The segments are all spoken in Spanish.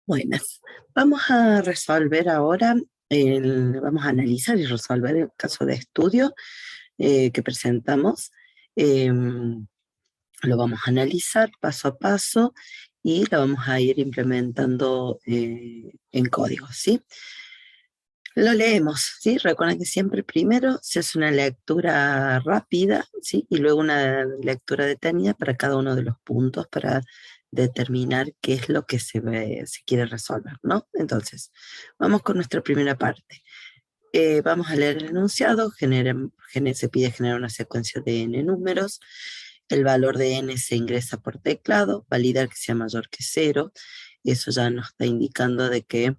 Buenas. Vamos a resolver ahora, vamos a analizar y resolver el caso de estudio que presentamos. Lo vamos a analizar paso a paso y lo vamos a ir implementando en código, ¿sí? Lo leemos, ¿sí? Recuerden que siempre primero se hace una lectura rápida, ¿sí? Y luego una lectura detenida para cada uno de los puntos para determinar qué es lo que se quiere resolver, ¿no? Entonces, vamos con nuestra primera parte. Vamos a leer el enunciado, se pide generar una secuencia de n números, el valor de n se ingresa por teclado, validar que sea mayor que cero, y eso ya nos está indicando de que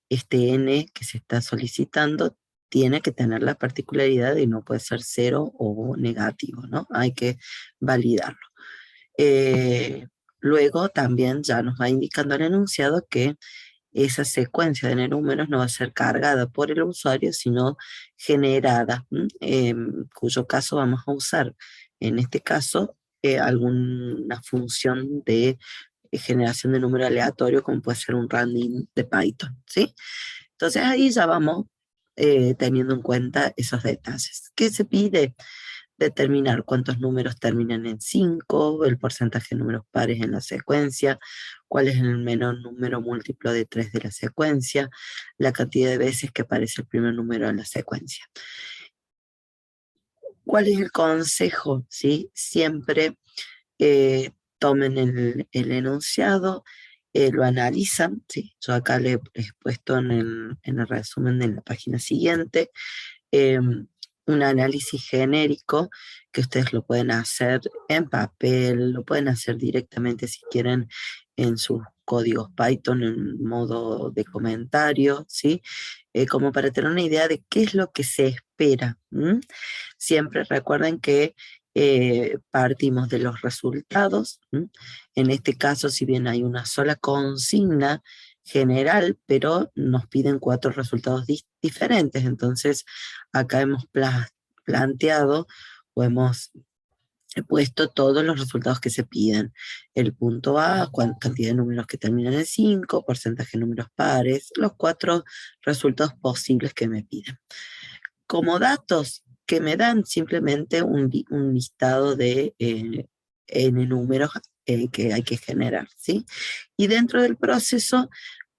este n que se está solicitando tiene que tener la particularidad de no puede ser cero o negativo, ¿no? Hay que validarlo. Eh, Luego también ya nos va indicando el enunciado que esa secuencia de números no va a ser cargada por el usuario, sino generada, cuyo caso vamos a usar, en este caso, alguna función de generación de número aleatorio, como puede ser un random de Python, ¿sí? Entonces ahí ya vamos teniendo en cuenta esos detalles. ¿Qué se pide? Determinar cuántos números terminan en 5, el porcentaje de números pares en la secuencia, cuál es el menor número múltiplo de 3 de la secuencia, la cantidad de veces que aparece el primer número en la secuencia. ¿Cuál es el consejo? ¿Sí? Siempre tomen el enunciado, lo analizan, ¿sí? Yo acá le he puesto en el resumen de la página siguiente, un análisis genérico que ustedes lo pueden hacer en papel, lo pueden hacer directamente si quieren en sus códigos Python en modo de comentario, ¿sí? Como para tener una idea de qué es lo que se espera. Siempre recuerden que partimos de los resultados. En este caso, si bien hay una sola consigna general, pero nos piden 4 resultados diferentes, entonces acá hemos planteado o hemos puesto todos los resultados que se piden. El punto A, cantidad de números que terminan en 5, porcentaje de números pares, los 4 resultados posibles que me piden. Como datos que me dan simplemente un listado de n números que hay que generar, ¿sí? Y dentro del proceso,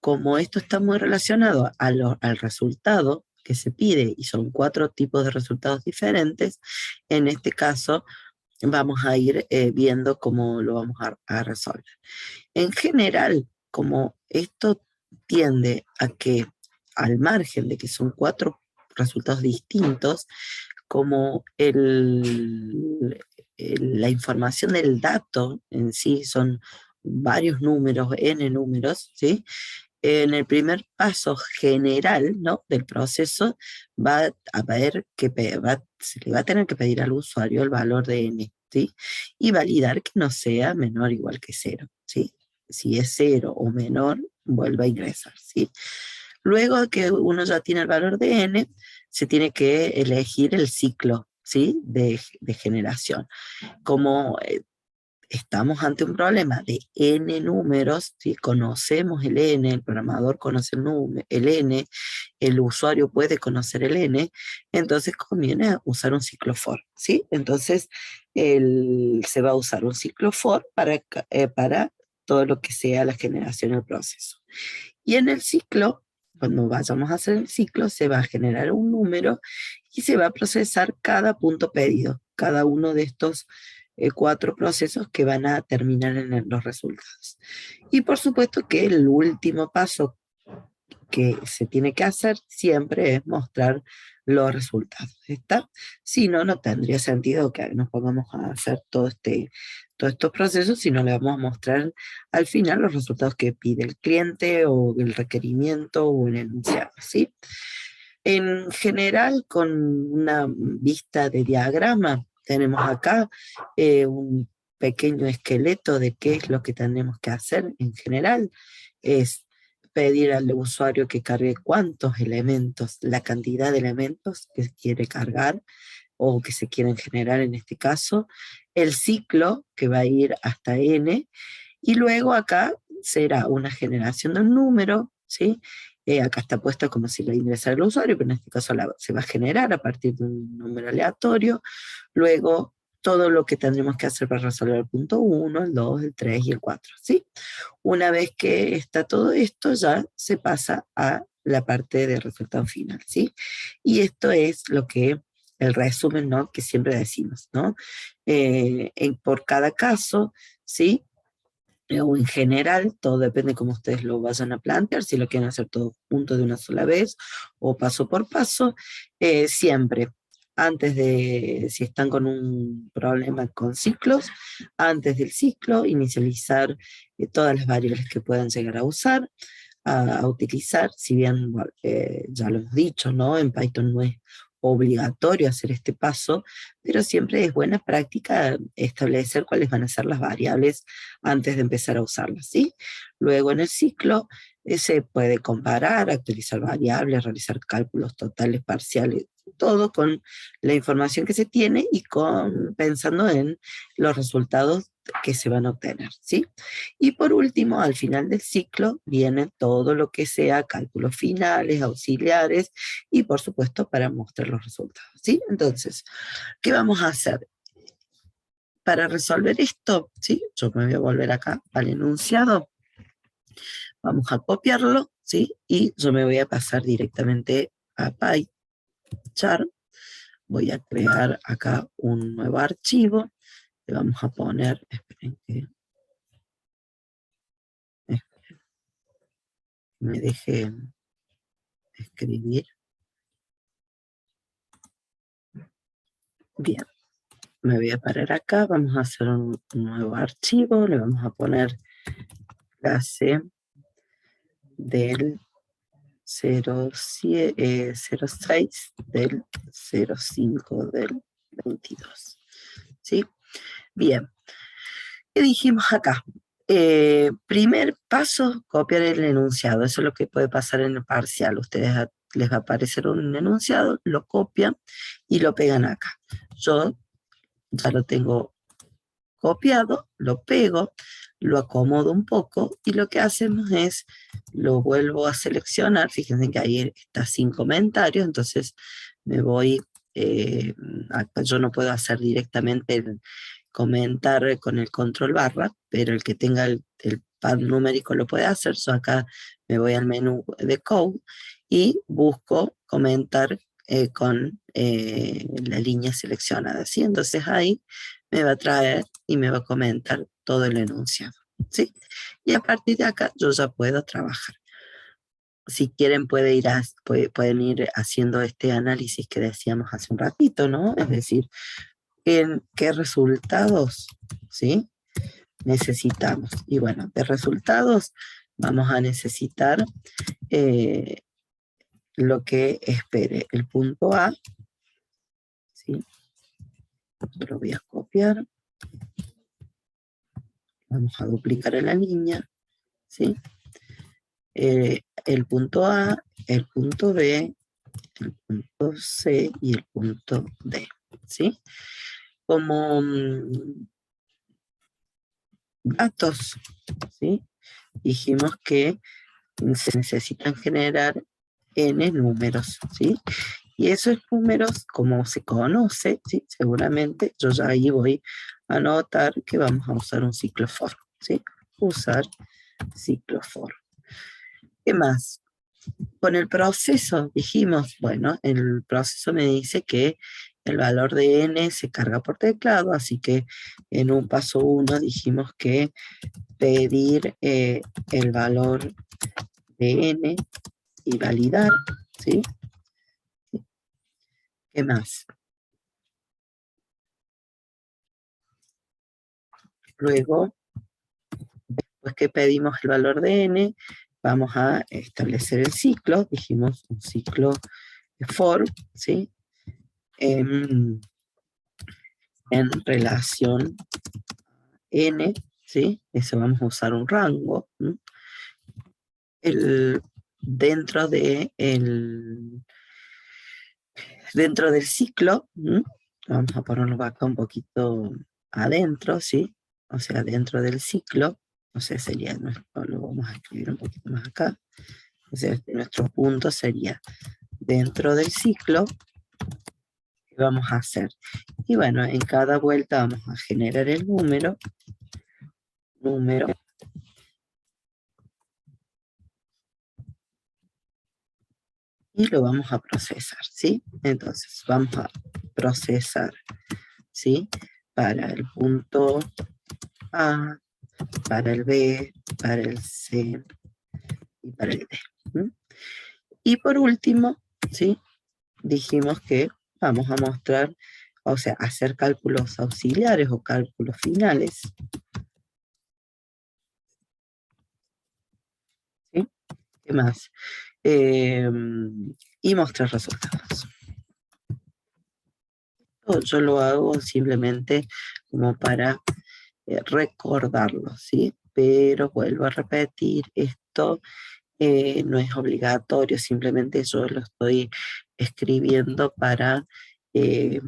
como esto está muy relacionado al resultado que se pide, y son 4 tipos de resultados diferentes, en este caso vamos a ir viendo cómo lo vamos a resolver. En general, como esto tiende a que, al margen de que son 4 resultados distintos, como la información del dato en sí son varios números, n números, ¿sí? En el primer paso general, ¿no?, del proceso, va a ver que se le va a tener que pedir al usuario el valor de n, ¿sí? Y validar que no sea menor o igual que cero, ¿sí? Si es cero o menor, vuelve a ingresar, ¿sí? Luego de que uno ya tiene el valor de n, se tiene que elegir el ciclo, ¿sí?, de generación. Como estamos ante un problema de n números, ¿sí? Conocemos el n, el programador conoce el n, el usuario puede conocer el n, entonces conviene usar un ciclo for, ¿sí? Entonces se va a usar un ciclo for para todo lo que sea la generación del proceso. Y en el ciclo, cuando vayamos a hacer el ciclo, se va a generar un número y se va a procesar cada punto pedido, cada uno de estos 4 procesos que van a terminar en los resultados. Y por supuesto que el último paso que se tiene que hacer siempre es mostrar los resultados, ¿está? Si no, no tendría sentido que nos pongamos a hacer todos estos procesos si no le vamos a mostrar al final los resultados que pide el cliente o el requerimiento o el enunciado, ¿sí? En general, con una vista de diagrama, tenemos acá un pequeño esqueleto de qué es lo que tenemos que hacer en general. Es pedir al usuario que cargue cuántos elementos, la cantidad de elementos que quiere cargar o que se quieren generar en este caso, el ciclo que va a ir hasta n, y luego acá será una generación de un número, ¿sí? Acá está puesto como si lo ingresara el usuario, pero en este caso se va a generar a partir de un número aleatorio. Luego, todo lo que tendremos que hacer para resolver el punto 1, el 2, el 3 y el 4, ¿sí? Una vez que está todo esto, ya se pasa a la parte de resultado final, ¿sí? Y esto es lo que, el resumen, ¿no? Que siempre decimos, ¿no? Por cada caso, ¿sí? O en general, todo depende de cómo ustedes lo vayan a plantear, si lo quieren hacer todo junto de una sola vez o paso por paso, siempre, antes de, si están con un problema con ciclos, antes del ciclo, inicializar todas las variables que puedan llegar a usar, a utilizar, si bien ya lo hemos dicho, ¿no? En Python no es obligatorio hacer este paso, pero siempre es buena práctica establecer cuáles van a ser las variables antes de empezar a usarlas, ¿sí? Luego en el ciclo se puede comparar, actualizar variables, realizar cálculos totales, parciales, todo con la información que se tiene y pensando en los resultados que se van a obtener, ¿sí? Y por último, al final del ciclo viene todo lo que sea cálculos finales, auxiliares y por supuesto para mostrar los resultados, ¿sí? Entonces, ¿qué vamos a hacer? Para resolver esto, ¿sí? Yo me voy a volver acá al enunciado, vamos a copiarlo, ¿sí? Y yo me voy a pasar directamente a PyChart, voy a crear acá un nuevo archivo, le vamos a poner, esperen que me deje escribir, bien. Me voy a parar acá, vamos a hacer un nuevo archivo, le vamos a poner clase del 06 del 05 del 22. ¿Sí? Bien, ¿qué dijimos acá? Primer paso, copiar el enunciado. Eso es lo que puede pasar en el parcial. Ustedes les va a aparecer un enunciado, lo copian y lo pegan acá. Yo ya lo tengo copiado, lo pego, lo acomodo un poco y lo que hacemos es, lo vuelvo a seleccionar, fíjense que ahí está sin comentarios, entonces me voy, acá yo no puedo hacer directamente el comentar con el control barra, pero el que tenga el pad numérico lo puede hacer, yo acá me voy al menú de code y busco comentar con la línea seleccionada, ¿sí? Entonces ahí me va a traer y me va a comentar todo el enunciado, ¿sí? Y a partir de acá yo ya puedo trabajar. Si quieren pueden ir haciendo este análisis que decíamos hace un ratito, ¿no? Es decir, en qué resultados, ¿sí? Necesitamos. Y bueno, de resultados vamos a necesitar eh, lo que espere el punto A, ¿sí? Yo lo voy a copiar. Vamos a duplicar en la línea, ¿sí? El punto A, el punto B, el punto C y el punto D, ¿sí? Como datos, ¿sí? Dijimos que se necesitan generar n números, ¿sí? Y esos números, como se conoce, ¿sí? Seguramente yo ya ahí voy a anotar que vamos a usar un ciclo for, ¿sí? Usar ciclo for. ¿Qué más? Con el proceso dijimos, bueno, el proceso me dice que el valor de n se carga por teclado, así que en un paso 1 dijimos que pedir el valor de n y validar, ¿sí? ¿Qué más? Luego, después que pedimos el valor de n, vamos a establecer el ciclo, dijimos un ciclo for, ¿sí? En relación n, ¿sí? Eso vamos a usar un rango, ¿no? El, dentro, dentro del ciclo, ¿no? Vamos a ponerlo acá un poquito adentro, ¿sí? O sea, dentro del ciclo, no sé, sería nuestro, lo vamos a escribir un poquito más acá. Entonces, nuestro punto sería dentro del ciclo que vamos a hacer. Y bueno, en cada vuelta vamos a generar el número, y lo vamos a procesar, ¿sí? Entonces, vamos a procesar, ¿sí? Para el punto A, para el B, para el C y para el D. ¿Mm? Y por último, ¿sí? Dijimos que vamos a mostrar, o sea, hacer cálculos auxiliares o cálculos finales, ¿sí? ¿Qué más? Y mostrar resultados. Yo lo hago simplemente como para recordarlo, ¿sí? Pero vuelvo a repetir, esto no es obligatorio, simplemente yo lo estoy escribiendo eh,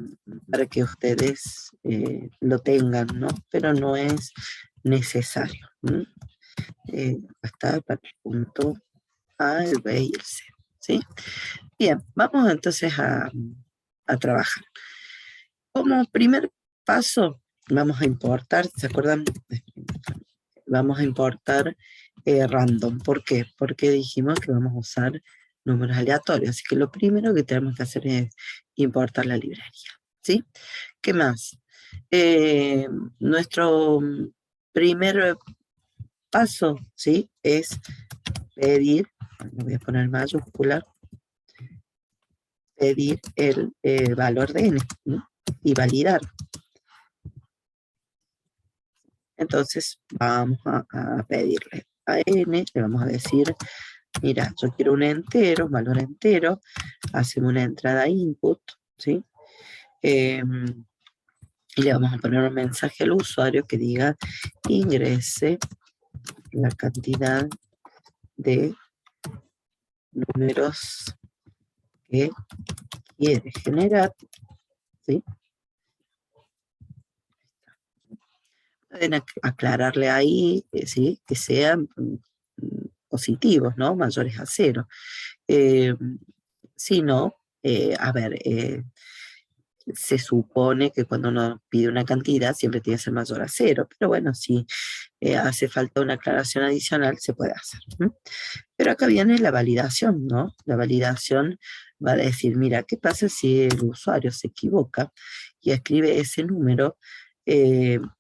para que ustedes lo tengan, ¿no? Pero no es necesario. Está para el punto A, el B y el C, ¿sí? Bien, vamos entonces a trabajar. Como primer paso, vamos a importar, ¿se acuerdan? Vamos a importar random. ¿Por qué? Porque dijimos que vamos a usar números aleatorios. Así que lo primero que tenemos que hacer es importar la librería. ¿Sí? ¿Qué más? Nuestro primer paso, ¿sí? Es pedir, lo voy a poner mayúscula, pedir el valor de n, ¿no? Y validar. Entonces vamos a pedirle a n, le vamos a decir, mira, yo quiero un entero, un valor entero, hacemos una entrada input, ¿sí? Y le vamos a poner un mensaje al usuario que diga, ingrese la cantidad de números que quiere generar, ¿sí? Pueden aclararle ahí, ¿sí? Que sean positivos, ¿no? Mayores a 0. Eh, si no, a ver, se supone que cuando uno pide una cantidad siempre tiene que ser mayor a 0, pero bueno, si hace falta una aclaración adicional, se puede hacer. Pero acá viene la validación, ¿no? La validación va a decir, mira, ¿qué pasa si el usuario se equivoca y escribe ese número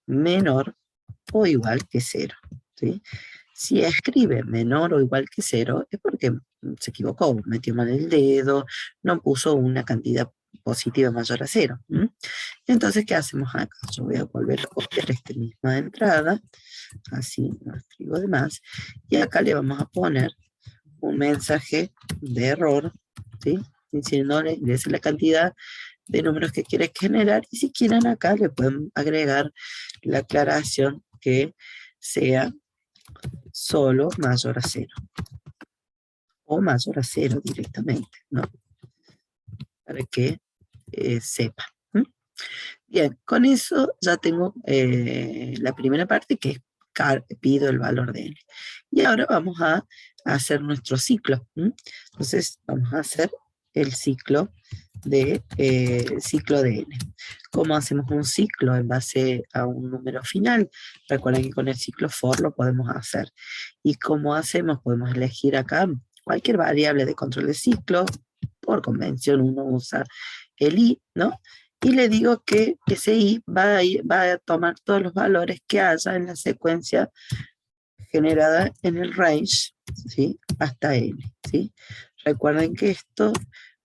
menor o igual que 0? ¿Sí? Si escribe menor o igual que 0 es porque se equivocó, metió mal el dedo, no puso una cantidad positiva mayor a 0. Entonces, ¿qué hacemos acá? Yo voy a volver a copiar esta misma entrada, así no escribo de más, y acá le vamos a poner un mensaje de error, ¿sí? Diciéndole, ingrese la cantidad de números que quieres generar, y si quieren acá le pueden agregar la aclaración que sea solo mayor a 0 o mayor a 0 directamente, ¿no? Para que sepa. Bien, con eso ya tengo la primera parte que es pido el valor de n. Y ahora vamos a hacer nuestro ciclo. Entonces vamos a hacer el ciclo de n. ¿Cómo hacemos un ciclo en base a un número final? Recuerden que con el ciclo for lo podemos hacer. ¿Y cómo hacemos? Podemos elegir acá cualquier variable de control de ciclo. Por convención uno usa el i, ¿no? Y le digo que ese i va a tomar todos los valores que haya en la secuencia generada en el range, ¿sí? Hasta n, ¿sí? Recuerden que esto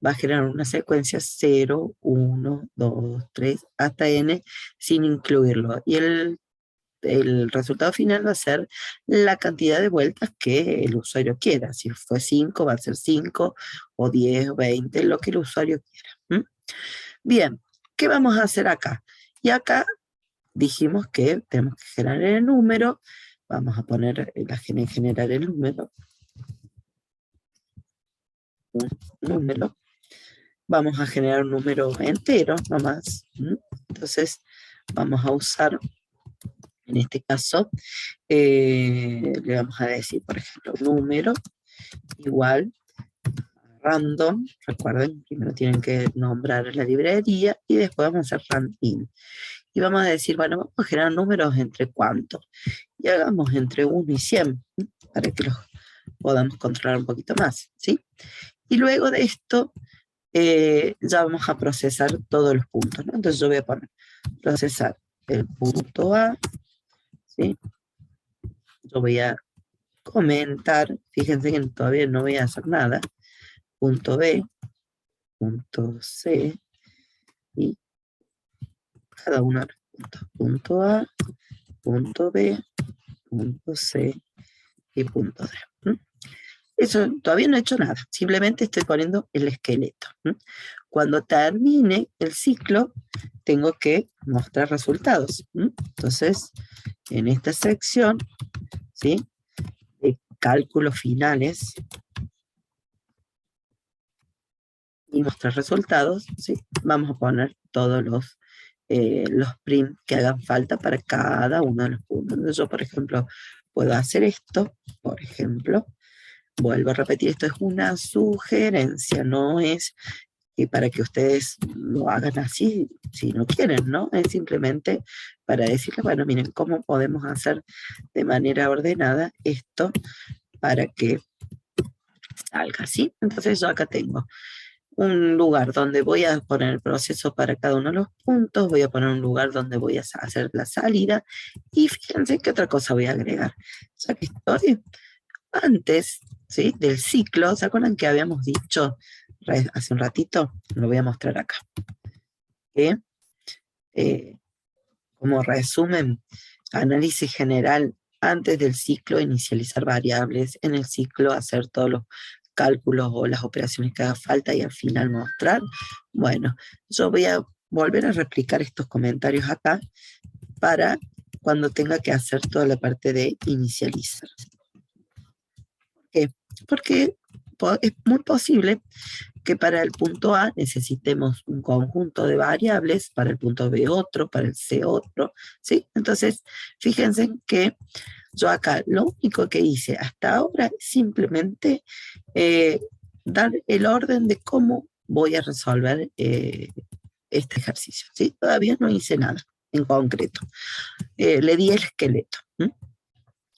va a generar una secuencia 0, 1, 2, 3, hasta n sin incluirlo. Y el resultado final va a ser la cantidad de vueltas que el usuario quiera. Si fue 5, va a ser 5, o 10, o 20, lo que el usuario quiera. Bien, ¿qué vamos a hacer acá? Y acá dijimos que tenemos que generar el número. Vamos a poner generar el número. Un número. Vamos a generar un número entero nomás. Entonces vamos a usar En este caso, le vamos a decir, por ejemplo, número igual random. Recuerden, primero tienen que nombrar la librería y después vamos a hacer random. Y vamos a decir, bueno, vamos a generar números entre cuántos. Y hagamos entre 1 y 100, ¿sí? Para que los podamos controlar un poquito más, ¿sí? Y luego de esto, ya vamos a procesar todos los puntos, ¿no? Entonces yo voy a poner procesar el punto A, ¿sí? Yo voy a comentar, fíjense que todavía no voy a hacer nada, punto B, punto C, y cada uno de los puntos, punto A, punto B, punto C y punto D. Eso todavía no he hecho nada, simplemente estoy poniendo el esqueleto. Cuando termine el ciclo, tengo que mostrar resultados. Entonces, en esta sección, ¿sí? De cálculos finales y mostrar resultados, ¿sí? Vamos a poner todos los print que hagan falta para cada uno de los puntos. Entonces yo, por ejemplo, puedo hacer esto, por ejemplo. Vuelvo a repetir, esto es una sugerencia, no es para que ustedes lo hagan así si no quieren, ¿no? Es simplemente para decirles, bueno, miren cómo podemos hacer de manera ordenada esto para que salga, ¿sí? Entonces yo acá tengo un lugar donde voy a poner el proceso para cada uno de los puntos, voy a poner un lugar donde voy a hacer la salida, y fíjense qué otra cosa voy a agregar. Ya que estoy antes, ¿sí? Del ciclo, ¿se acuerdan que habíamos dicho hace un ratito? Lo voy a mostrar acá. Que, como resumen, análisis general antes del ciclo, inicializar variables, en el ciclo hacer todos los cálculos o las operaciones que haga falta y al final mostrar. Bueno, yo voy a volver a replicar estos comentarios acá para cuando tenga que hacer toda la parte de inicializar. ¿Por qué? Porque es muy posible que para el punto A necesitemos un conjunto de variables, para el punto B otro, para el C otro, ¿sí? Entonces, fíjense que yo acá lo único que hice hasta ahora es simplemente dar el orden de cómo voy a resolver este ejercicio, ¿sí? Todavía no hice nada en concreto. Le di el esqueleto.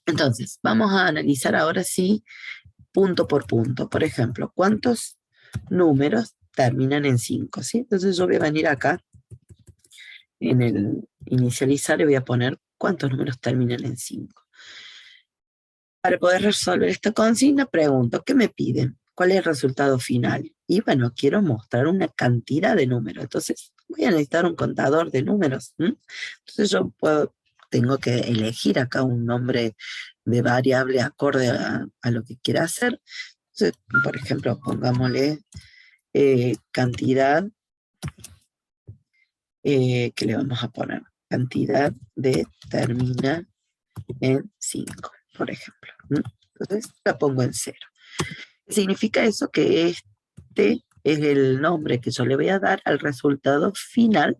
Entonces, vamos a analizar ahora sí punto por punto. Por ejemplo, ¿cuántos números terminan en 5? ¿Sí? Entonces yo voy a venir acá en el inicializar y voy a poner cuántos números terminan en 5. Para poder resolver esta consigna, pregunto, ¿qué me piden? ¿Cuál es el resultado final? Y bueno, quiero mostrar una cantidad de números. Entonces voy a necesitar un contador de números. Entonces yo tengo que elegir acá un nombre de variable acorde a lo que quiera hacer. Entonces, por ejemplo, pongámosle cantidad, que le vamos a poner cantidad de termina en 5, por ejemplo. Entonces la pongo en 0. Significa eso que este es el nombre que yo le voy a dar al resultado final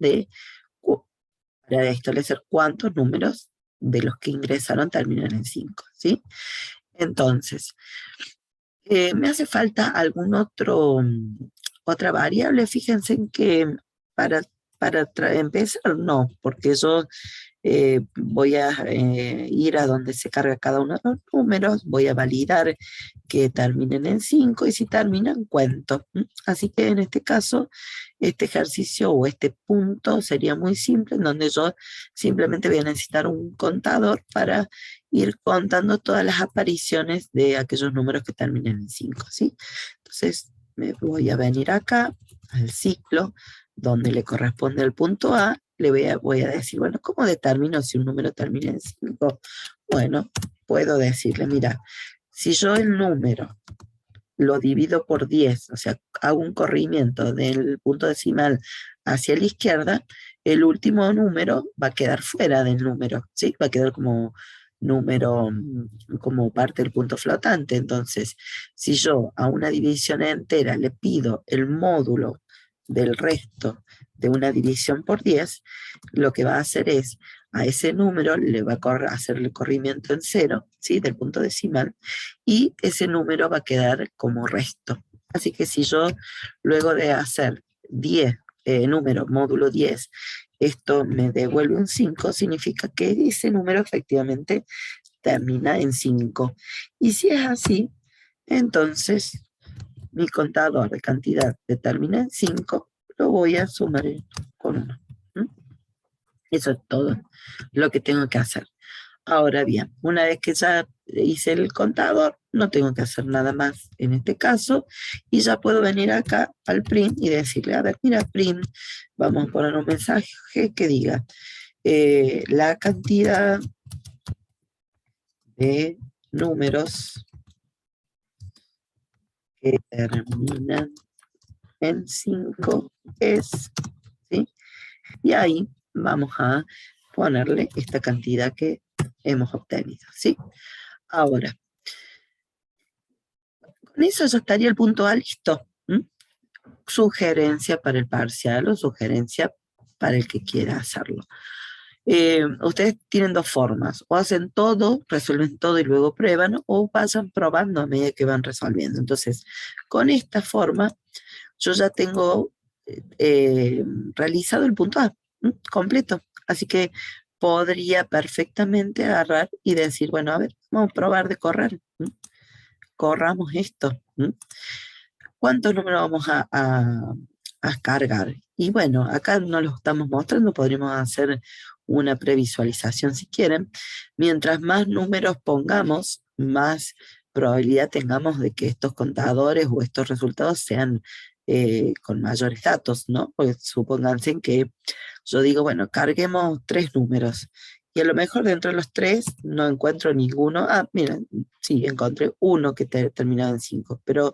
para establecer cuántos números de los que ingresaron terminan en 5, ¿sí? Entonces, me hace falta algún otra variable. Fíjense en que para, empezar, no, porque yo voy a ir a donde se carga cada uno de los números, voy a validar que terminen en 5 y si terminan, cuento. Así que en este caso, este ejercicio o este punto sería muy simple, en donde yo simplemente voy a necesitar un contador para ir contando todas las apariciones de aquellos números que terminen en 5, ¿sí? Entonces, me voy a venir acá al ciclo donde le corresponde al punto A, voy a decir, bueno, ¿cómo determino si un número termina en 5? Bueno, puedo decirle, mira, si yo el número lo divido por 10, o sea, hago un corrimiento del punto decimal hacia la izquierda, el último número va a quedar fuera del número, ¿sí? Va a quedar como número, como parte del punto flotante. Entonces, si yo a una división entera le pido el módulo del resto de una división por 10, lo que va a hacer es a ese número le va a hacer el corrimiento en cero, ¿sí? Del punto decimal, y ese número va a quedar como resto. Así que si yo, luego de hacer 10, número módulo 10, esto me devuelve un 5, significa que ese número efectivamente termina en 5. Y si es así, entonces mi contador de cantidad determina en 5, lo voy a sumar con 1. Eso es todo lo que tengo que hacer. Ahora bien, una vez que ya hice el contador, no tengo que hacer nada más en este caso, y ya puedo venir acá al print y decirle, a ver, mira, print, vamos a poner un mensaje que diga la cantidad de números que terminan en 5 es, ¿sí? Y ahí vamos a ponerle esta cantidad que hemos obtenido, ¿sí? Ahora, con eso ya estaría el punto A listo. ¿M? Sugerencia para el parcial o sugerencia para el que quiera hacerlo. Ustedes tienen dos formas, o hacen todo, resuelven todo y luego prueban, o vayan probando a medida que van resolviendo. Entonces, con esta forma, yo ya tengo realizado el punto A completo. Así que podría perfectamente agarrar y decir, bueno, a ver, vamos a probar de correr. Corramos esto. ¿Cuántos números vamos a cargar? Y bueno, acá no lo estamos mostrando, podríamos hacer una previsualización si quieren. Mientras más números pongamos, más probabilidad tengamos de que estos contadores o estos resultados sean con mayores datos, ¿no? Pues supónganse que yo digo, bueno, carguemos 3 números. Y a lo mejor dentro de los 3 no encuentro ninguno. Ah, mira, sí, encontré uno que terminaba en 5, pero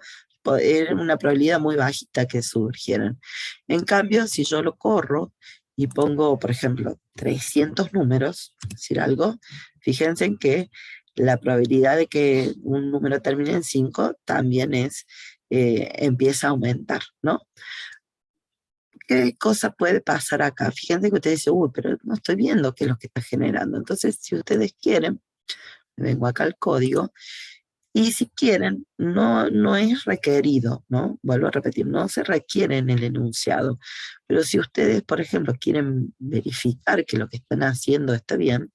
era una probabilidad muy bajita que surgieran. En cambio, si yo lo corro y pongo, por ejemplo, 300 números, decir algo, fíjense en que la probabilidad de que un número termine en 5 también empieza a aumentar, ¿no? ¿Qué cosa puede pasar acá? Fíjense que ustedes dicen, uy, pero no estoy viendo qué es lo que está generando. Entonces, si ustedes quieren, vengo acá al código, y si quieren, no es requerido, ¿no? Vuelvo a repetir, no se requiere en el enunciado. Pero si ustedes, por ejemplo, quieren verificar que lo que están haciendo está bien,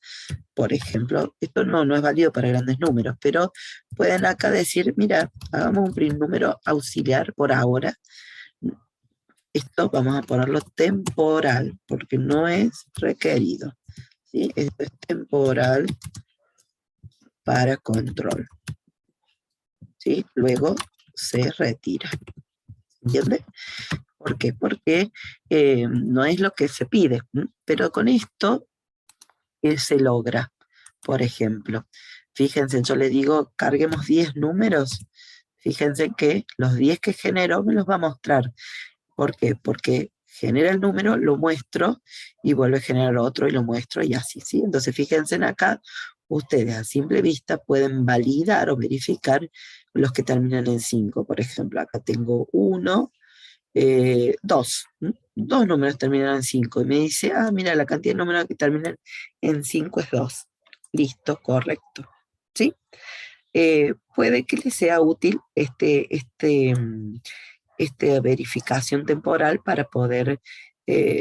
por ejemplo, esto no es válido para grandes números, pero pueden acá decir, mira, hagamos un primer número auxiliar por ahora. Esto vamos a ponerlo temporal, porque no es requerido, ¿sí? Esto es temporal para control, ¿sí? Luego se retira, ¿entiende? ¿Por qué? Porque no es lo que se pide, pero con esto se logra. Por ejemplo, fíjense, yo le digo, carguemos 10 números, fíjense que los 10 que genero me los va a mostrar. ¿Por qué? Porque genera el número, lo muestro y vuelve a generar otro y lo muestro y así, ¿sí? Entonces fíjense en acá, ustedes a simple vista pueden validar o verificar los que terminan en 5. Por ejemplo, acá tengo 1, 2. Dos números terminan en 5 y me dice, ah, mira, la cantidad de números que terminan en 5 es 2. Listo, correcto. ¿Sí? Puede que les sea útil esta verificación temporal para poder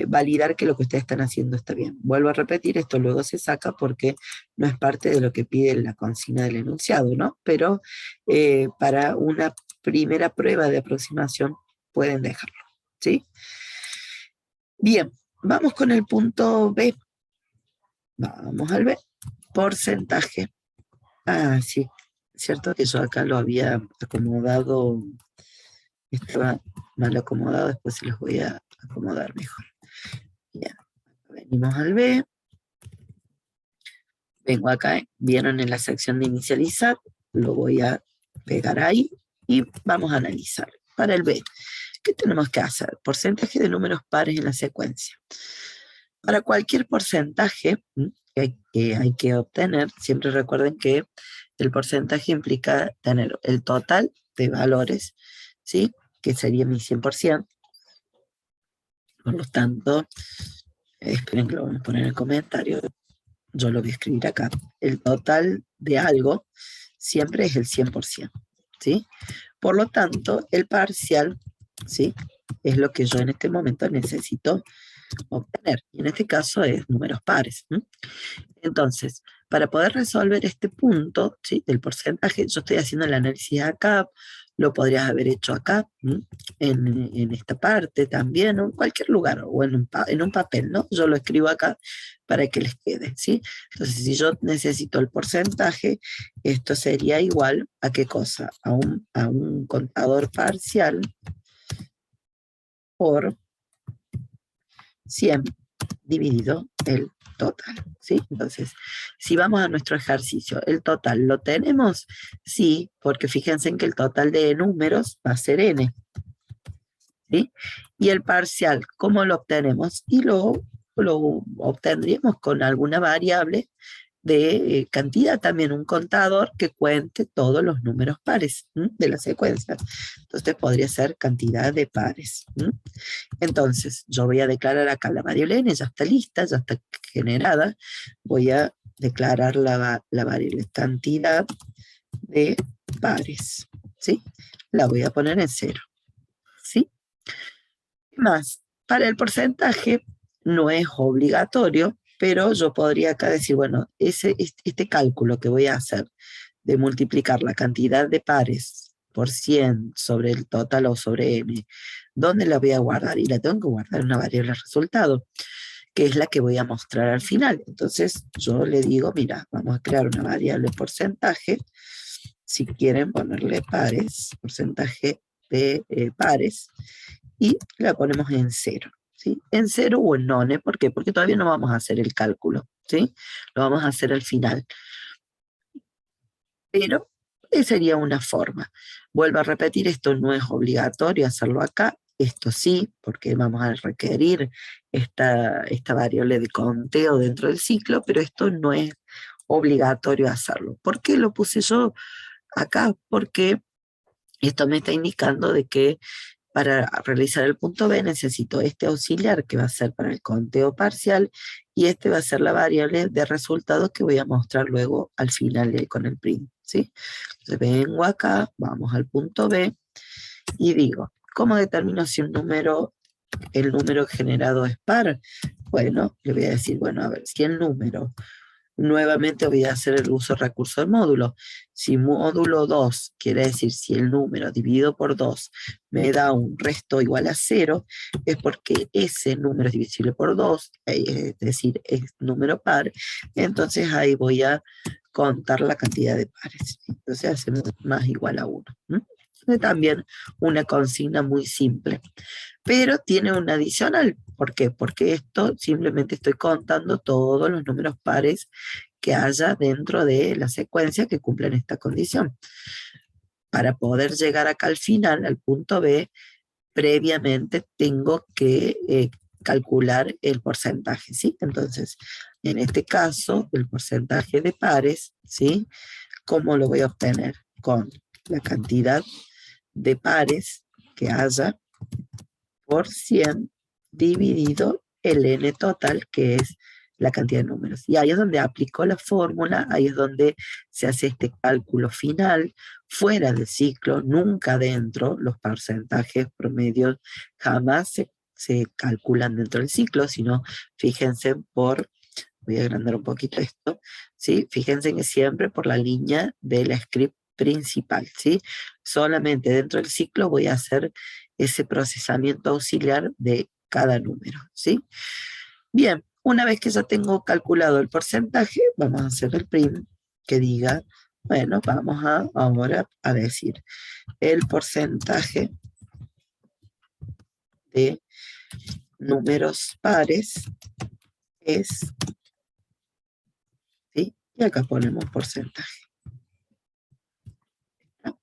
validar que lo que ustedes están haciendo está bien. Vuelvo a repetir, esto luego se saca porque no es parte de lo que pide la consigna del enunciado, ¿no? Pero para una primera prueba de aproximación pueden dejarlo, ¿sí? Bien, vamos con el punto B. Vamos al B. Porcentaje. Ah, sí, cierto que yo acá lo había acomodado, estaba mal acomodado, después se los voy a acomodar mejor. Bien, venimos al B. Vengo acá, vieron en la sección de inicializar, lo voy a pegar ahí y vamos a analizar. Para el B, ¿qué tenemos que hacer? Porcentaje de números pares en la secuencia. Para cualquier porcentaje que hay que obtener, siempre recuerden que el porcentaje implica tener el total de valores, ¿sí? Que sería mi 100%. Por lo tanto, esperen que lo vamos a poner en el comentario. yo lo voy a escribir acá, el total de algo siempre es el 100%, ¿sí? Por lo tanto, el parcial, ¿sí? Es lo que yo en este momento necesito obtener. Y en este caso es números pares. ¿Sí? Entonces, para poder resolver este punto, ¿sí? Del porcentaje, yo estoy haciendo el análisis acá, lo podrías haber hecho acá, ¿sí? En esta parte también, o en cualquier lugar, o en un papel, ¿no? Yo lo escribo acá para que les quede, ¿sí? Entonces, si yo necesito el porcentaje, esto sería igual a qué cosa? A un contador parcial por 100 dividido el total, ¿sí? Entonces, si vamos a nuestro ejercicio, ¿el total lo tenemos? Sí, porque fíjense en que el total de números va a ser n, ¿sí? Y el parcial, ¿cómo lo obtenemos? Y lo obtendríamos con alguna variable de cantidad también, un contador que cuente todos los números pares de la secuencia. Entonces podría ser cantidad de pares. Entonces, yo voy a declarar acá la variable n, ya está lista, ya está generada. Voy a declarar la variable cantidad de pares, ¿sí? La voy a poner en cero, ¿sí? Más, para el porcentaje no es obligatorio, pero yo podría acá decir, bueno, este cálculo que voy a hacer de multiplicar la cantidad de pares por 100 sobre el total o sobre n, ¿dónde la voy a guardar? Y la tengo que guardar en una variable resultado, que es la que voy a mostrar al final. Entonces yo le digo, mira, vamos a crear una variable porcentaje, si quieren ponerle pares, porcentaje de pares, y la ponemos en cero, ¿sí? En cero o en none, ¿por qué? Porque todavía no vamos a hacer el cálculo, ¿sí? Lo vamos a hacer al final. Pero sería una forma. Vuelvo a repetir, esto no es obligatorio hacerlo acá, esto sí, porque vamos a requerir esta variable de conteo dentro del ciclo, pero esto no es obligatorio hacerlo. ¿Por qué lo puse yo acá? Porque esto me está indicando de que para realizar el punto B necesito este auxiliar que va a ser para el conteo parcial y este va a ser la variable de resultados que voy a mostrar luego al final con el print, ¿sí? Entonces vengo acá, vamos al punto B y digo, ¿cómo determino si el número generado es par? Bueno, le voy a decir, bueno, a ver, si el número nuevamente voy a hacer el uso recurso del módulo. Si módulo 2 quiere decir si el número dividido por 2 me da un resto igual a 0, es porque ese número es divisible por 2, es decir, es número par, entonces ahí voy a contar la cantidad de pares. Entonces hacemos más igual a 1. También una consigna muy simple, pero tiene un adicional. ¿Por qué? Porque esto simplemente estoy contando todos los números pares que haya dentro de la secuencia que cumplen esta condición. Para poder llegar acá al final, al punto B, previamente tengo que calcular el porcentaje, ¿sí? Entonces, en este caso, el porcentaje de pares, ¿sí? ¿Cómo lo voy a obtener? Con la cantidad de pares que haya por 100 dividido el n total, que es la cantidad de números. Y ahí es donde aplico la fórmula, ahí es donde se hace este cálculo final, fuera del ciclo, nunca dentro, los porcentajes promedios jamás se calculan dentro del ciclo, sino fíjense voy a agrandar un poquito esto, ¿sí? Fíjense que siempre por la línea del script principal, ¿sí? Solamente dentro del ciclo voy a hacer ese procesamiento auxiliar de cada número, ¿sí? Bien, una vez que ya tengo calculado el porcentaje, vamos a hacer el print que diga, bueno, vamos ahora a decir el porcentaje de números pares es, ¿sí? Y acá ponemos porcentaje. ¿No?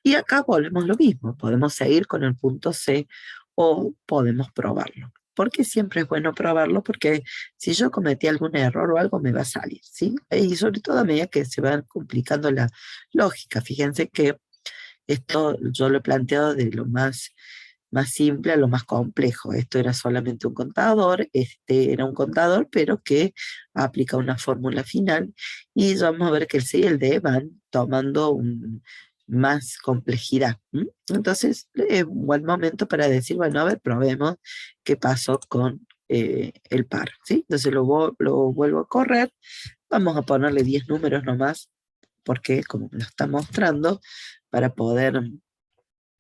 Y acá volvemos lo mismo, podemos seguir con el punto C o podemos probarlo. Porque siempre es bueno probarlo, porque si yo cometí algún error o algo me va a salir, ¿sí? Y sobre todo a medida que se va complicando la lógica. Fíjense que esto yo lo he planteado de lo más más simple a lo más complejo. Esto era solamente un contador, este era un contador, pero que aplica una fórmula final, y ya vamos a ver que el C y el D van tomando más complejidad. Entonces, es un buen momento para decir, bueno, a ver, probemos qué pasó con el par, ¿sí? Entonces lo vuelvo a correr, vamos a ponerle 10 números nomás, porque como me lo está mostrando, para poder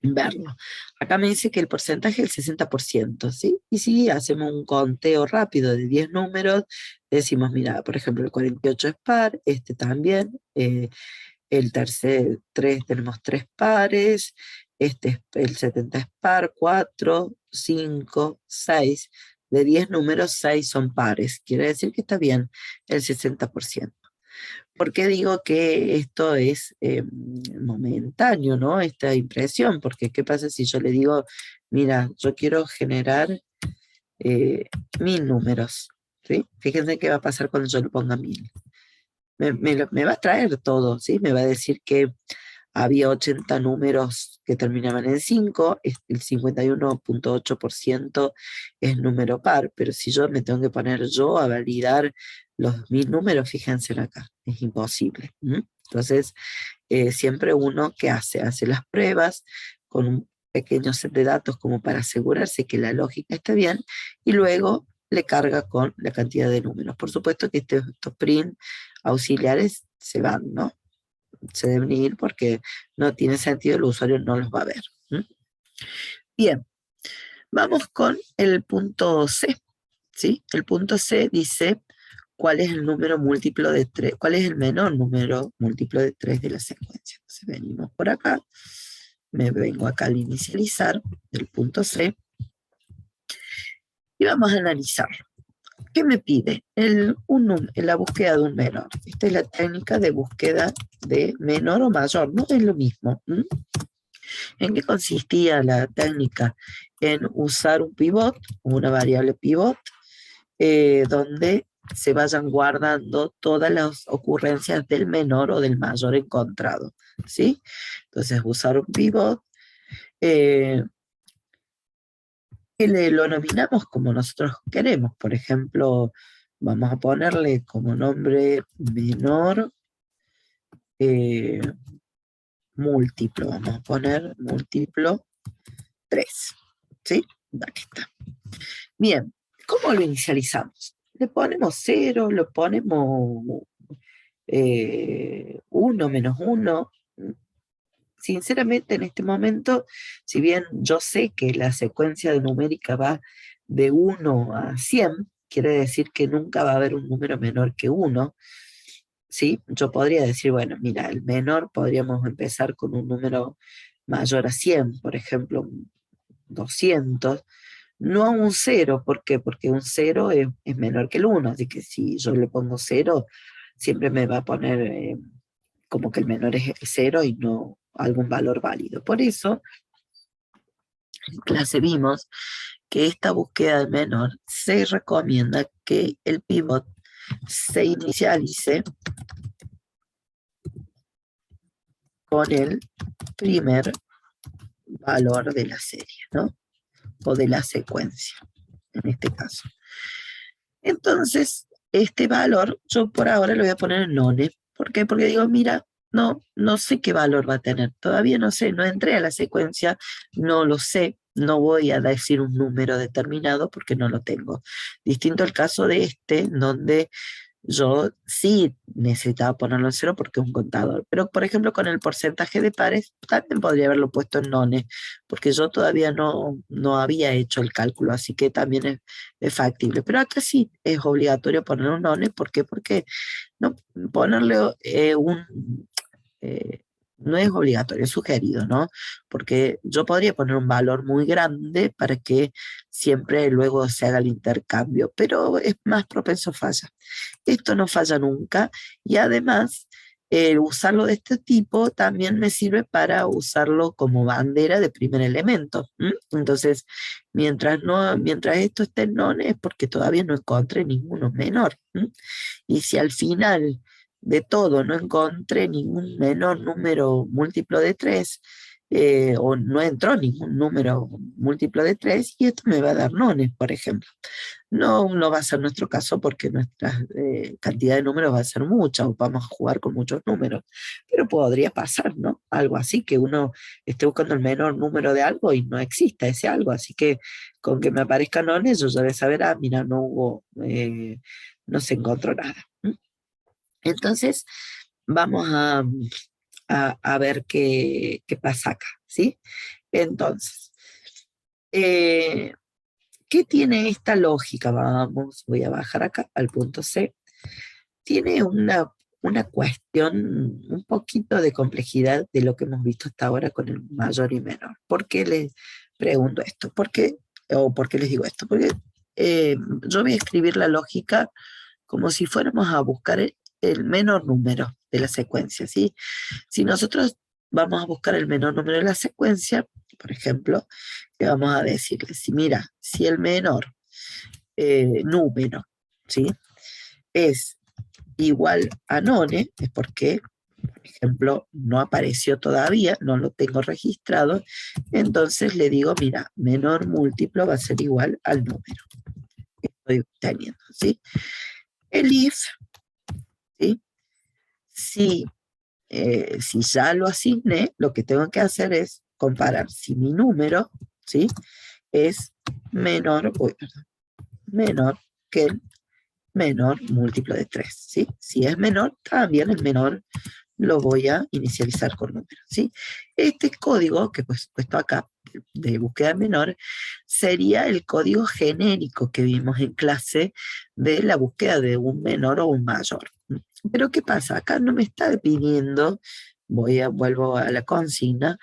verlo. Acá me dice que el porcentaje es el 60%, ¿sí? Y si hacemos un conteo rápido de 10 números, decimos, mira, por ejemplo, el 48 es par, este también, el tercer 3 tenemos 3 pares, el 70 es par, 4 5 6 de 10 números, 6 son pares, quiere decir que está bien el 60%. ¿Por qué digo que esto es momentáneo, ¿no? Esta impresión, porque ¿qué pasa si yo le digo, mira, yo quiero generar 1000 números, ¿sí? Fíjense qué va a pasar cuando yo le ponga 1000. Me va a traer todo, ¿sí? Me va a decir que había 80 números que terminaban en 5, el 51,8% es número par, pero si yo me tengo que poner yo a validar los 1000 números, fíjense acá, es imposible. Entonces, siempre uno que hace las pruebas con un pequeño set de datos como para asegurarse que la lógica está bien, y luego le carga con la cantidad de números. Por supuesto que estos print auxiliares se van, ¿no? Se deben ir porque no tiene sentido, el usuario no los va a ver. Bien, vamos con el punto C, ¿sí? El punto C dice cuál es el número múltiplo de 3, cuál es el menor número múltiplo de 3 de la secuencia. Entonces venimos por acá, me vengo acá al inicializar del punto C y vamos a analizar. ¿Qué me pide? La búsqueda de un menor. Esta es la técnica de búsqueda de menor o mayor, no es lo mismo. ¿En qué consistía la técnica? En usar un pivot, una variable pivot, donde se vayan guardando todas las ocurrencias del menor o del mayor encontrado, ¿sí? Entonces, usar un pivot, eh, que lo nominamos como nosotros queremos. Por ejemplo, vamos a ponerle como nombre menor eh, múltiplo, vamos a poner múltiplo 3, ¿sí? Aquí está. Bien, ¿cómo lo inicializamos? Le ponemos 0, le ponemos 1, -1. Sinceramente, en este momento, si bien yo sé que la secuencia de numérica va de 1 a 100, quiere decir que nunca va a haber un número menor que 1, ¿sí? Yo podría decir, bueno, mira, el menor podríamos empezar con un número mayor a 100, por ejemplo, 200, no a un 0. ¿Por qué? Porque un 0 es menor que el 1, así que si yo le pongo 0, siempre me va a poner como que el menor es 0 y no algún valor válido. Por eso, en clase vimos que esta búsqueda de menor se recomienda que el pivot se inicialice con el primer valor de la serie, ¿no? O de la secuencia, en este caso. Entonces, este valor, yo por ahora lo voy a poner en none. ¿Por qué? Porque digo, mira, no sé qué valor va a tener. Todavía no sé, no entré a la secuencia, no lo sé. No voy a decir un número determinado porque no lo tengo. Distinto al caso de este, donde yo sí necesitaba ponerlo en cero porque es un contador. Pero, por ejemplo, con el porcentaje de pares, también podría haberlo puesto en none, porque yo todavía no había hecho el cálculo, así que también es factible. Pero acá sí es obligatorio poner un none. ¿Por qué? Porque no ponerle eh, no es obligatorio, es sugerido, ¿no? Porque yo podría poner un valor muy grande para que siempre luego se haga el intercambio, pero es más propenso a fallar. Esto no falla nunca, y además usarlo de este tipo también me sirve para usarlo como bandera de primer elemento. Entonces, mientras esto esté en non es porque todavía no encontré ninguno menor. Y si al final de todo no encontré ningún menor número múltiplo de 3, o no entró ningún número múltiplo de 3 y esto me va a dar nones, por ejemplo. No va a ser nuestro caso porque nuestra cantidad de números va a ser mucha o vamos a jugar con muchos números, pero podría pasar, ¿no? Algo así, que uno esté buscando el menor número de algo y no exista ese algo, así que con que me aparezcan nones yo ya voy a saber, ah, mira, no se encontró nada. ¿Mm? Entonces, vamos a ver qué pasa acá, ¿sí? Entonces, eh, ¿qué tiene esta lógica? Vamos, voy a bajar acá al punto C. Tiene una cuestión, un poquito de complejidad de lo que hemos visto hasta ahora con el mayor y menor. ¿Por qué les pregunto esto? ¿Por qué les digo esto? Porque yo voy a escribir la lógica como si fuéramos a buscar el menor número de la secuencia, ¿sí? Si nosotros vamos a buscar el menor número de la secuencia, por ejemplo, le vamos a decirle, si mira, si el menor número, ¿sí? Es igual a none, es porque, por ejemplo, no apareció todavía, no lo tengo registrado, entonces le digo, mira, menor múltiplo va a ser igual al número que estoy teniendo, ¿sí? El if, ¿sí? Si si ya lo asigné, lo que tengo que hacer es comparar si mi número, ¿sí? Es menor, uy, perdón, menor que el menor múltiplo de 3, ¿sí? Si es menor, también el menor lo voy a inicializar con número, ¿sí? Este código que pues puesto acá de búsqueda menor sería el código genérico que vimos en clase de la búsqueda de un menor o un mayor. Pero ¿qué pasa? Acá no me está pidiendo, vuelvo a la consigna,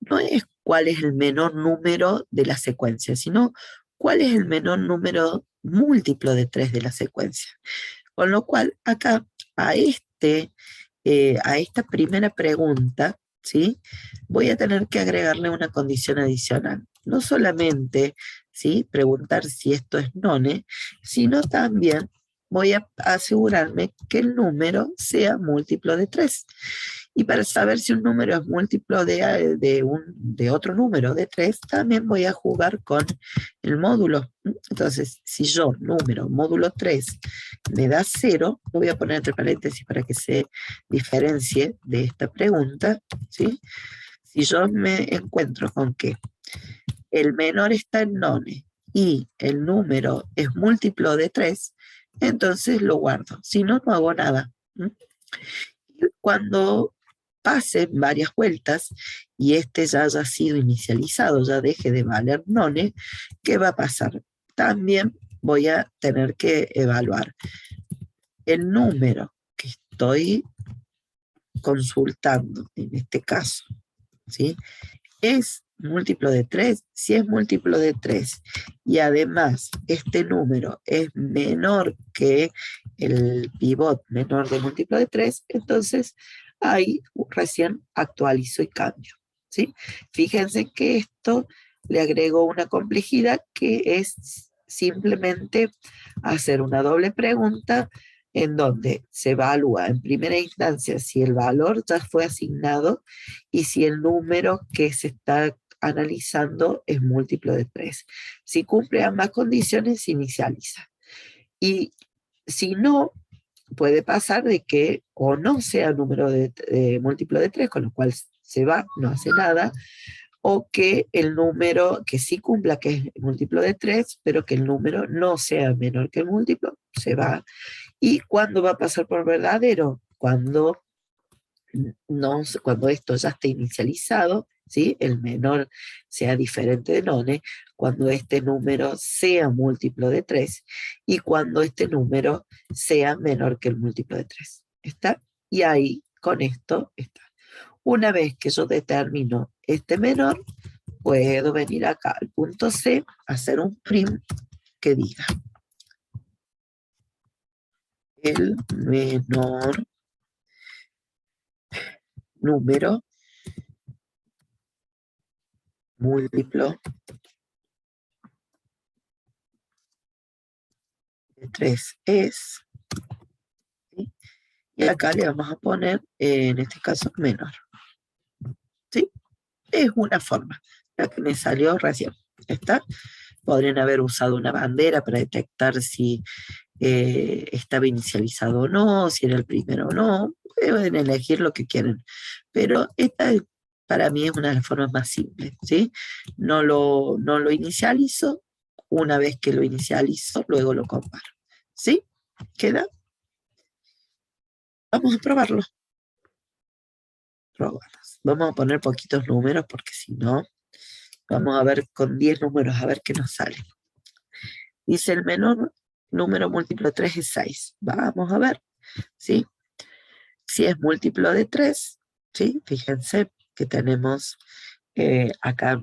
no es cuál es el menor número de la secuencia, sino cuál es el menor número múltiplo de 3 de la secuencia. Con lo cual, acá a a esta primera pregunta, ¿sí? Voy a tener que agregarle una condición adicional. No solamente, ¿sí? Preguntar si esto es none, sino también voy a asegurarme que el número sea múltiplo de 3. Y para saber si un número es múltiplo de otro número de 3, también voy a jugar con el módulo. Entonces, si yo, número, módulo 3, me da 0, lo voy a poner entre paréntesis para que se diferencie de esta pregunta, ¿sí? Si yo me encuentro con que el menor está en none y el número es múltiplo de 3, entonces lo guardo. Si no, no hago nada. Cuando pasen varias vueltas y este ya haya sido inicializado, ya deje de valer none, ¿qué va a pasar? También voy a tener que evaluar el número que estoy consultando, en este caso, ¿sí? ¿Es múltiplo de 3? Si es múltiplo de 3 y además este número es menor que el pivot menor de múltiplo de 3, entonces ahí recién actualizo y cambio, ¿sí? Fíjense que esto le agrego una complejidad que es simplemente hacer una doble pregunta en donde se evalúa en primera instancia si el valor ya fue asignado y si el número que se está analizando es múltiplo de 3. Si cumple ambas condiciones, se inicializa. Y si no, puede pasar de que o no sea número de múltiplo de 3, con lo cual se va, no hace nada, o que el número que sí cumpla que es múltiplo de 3, pero que el número no sea menor que el múltiplo, se va. ¿Y cuándo va a pasar por verdadero? Cuando esto ya esté inicializado, ¿sí? El menor sea diferente de none, cuando este número sea múltiplo de 3 y cuando este número sea menor que el múltiplo de 3. ¿Está? Y ahí, con esto, está. Una vez que yo determino este menor, puedo venir acá al punto C, hacer un print que diga el menor número múltiplo de 3 es, ¿sí? Y acá le vamos a poner, en este caso, menor, ¿sí? Es una forma, la que me salió recién. ¿Está? Podrían haber usado una bandera para detectar si estaba inicializado o no, si era el primero o no. Pueden elegir lo que quieren. Pero esta para mí es una de las formas más simples, ¿sí? No lo inicializo. Una vez que lo inicializo, luego lo comparo. ¿Sí? ¿Queda? Vamos a probarlo. Probamos. Vamos a poner poquitos números porque si no, vamos a ver con 10 números a ver qué nos sale. Dice el menor número múltiplo de 3 es 6. Vamos a ver, ¿sí? Si es múltiplo de 3, ¿sí? Fíjense que tenemos acá,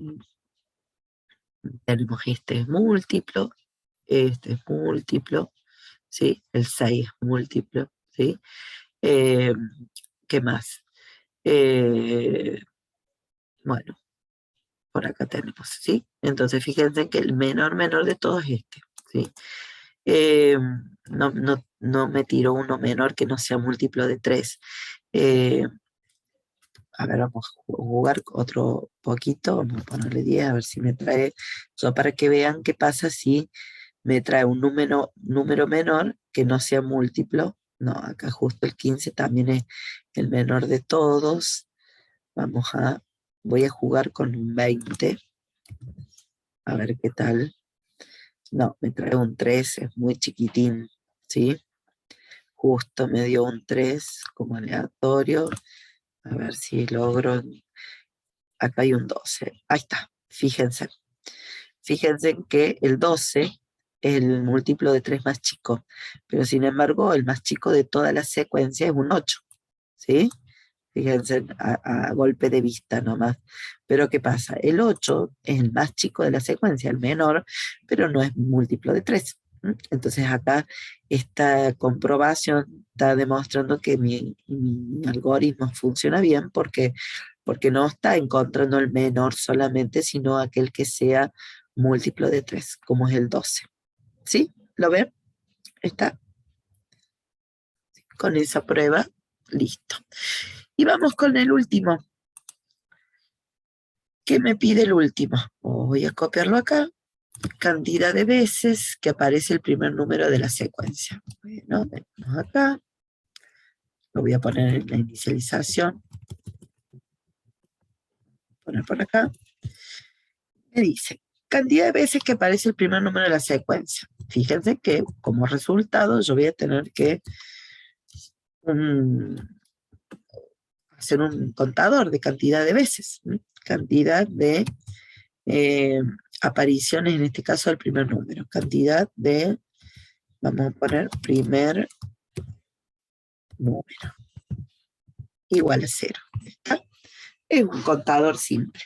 tenemos este es múltiplo, ¿sí? El 6 es múltiplo, ¿sí? Eh, ¿Qué más? Eh, bueno, por acá tenemos, ¿sí? Entonces fíjense que el menor de todos es este, ¿sí? Eh, no me tiro uno menor que no sea múltiplo de 3. Eh, a ver, vamos a jugar otro poquito, vamos a ponerle 10 a ver si me trae, solo para que vean qué pasa si me trae un número menor que no sea múltiplo. No, acá justo el 15 también es el menor de todos. Voy a jugar con un 20, a ver qué tal. No, me trae un 3, es muy chiquitín, ¿sí? Justo me dio un 3 como aleatorio. A ver si logro. Acá hay un 12. Ahí está, fíjense. Fíjense que el 12 es el múltiplo de 3 más chico, pero sin embargo el más chico de toda la secuencia es un 8, ¿sí? Fíjense a golpe de vista nomás. Pero ¿qué pasa? El 8 es el más chico de la secuencia, el menor, pero no es múltiplo de 3. Entonces acá esta comprobación está demostrando que mi algoritmo funciona bien porque no está encontrando el menor solamente, sino aquel que sea múltiplo de 3, como es el 12. ¿Sí? ¿Lo ven? Está con esa prueba, listo. Y vamos con el último. ¿Qué me pide el último? Voy a copiarlo acá. Cantidad de veces que aparece el primer número de la secuencia. Bueno, venimos acá. Lo voy a poner en la inicialización. Poner por acá. Me dice, cantidad de veces que aparece el primer número de la secuencia. Fíjense que como resultado yo voy a tener que hacer un contador de cantidad de veces. Cantidad de eh, apariciones, en este caso del primer número. Cantidad de, vamos a poner primer número, igual a 0. ¿Está? Es un contador simple.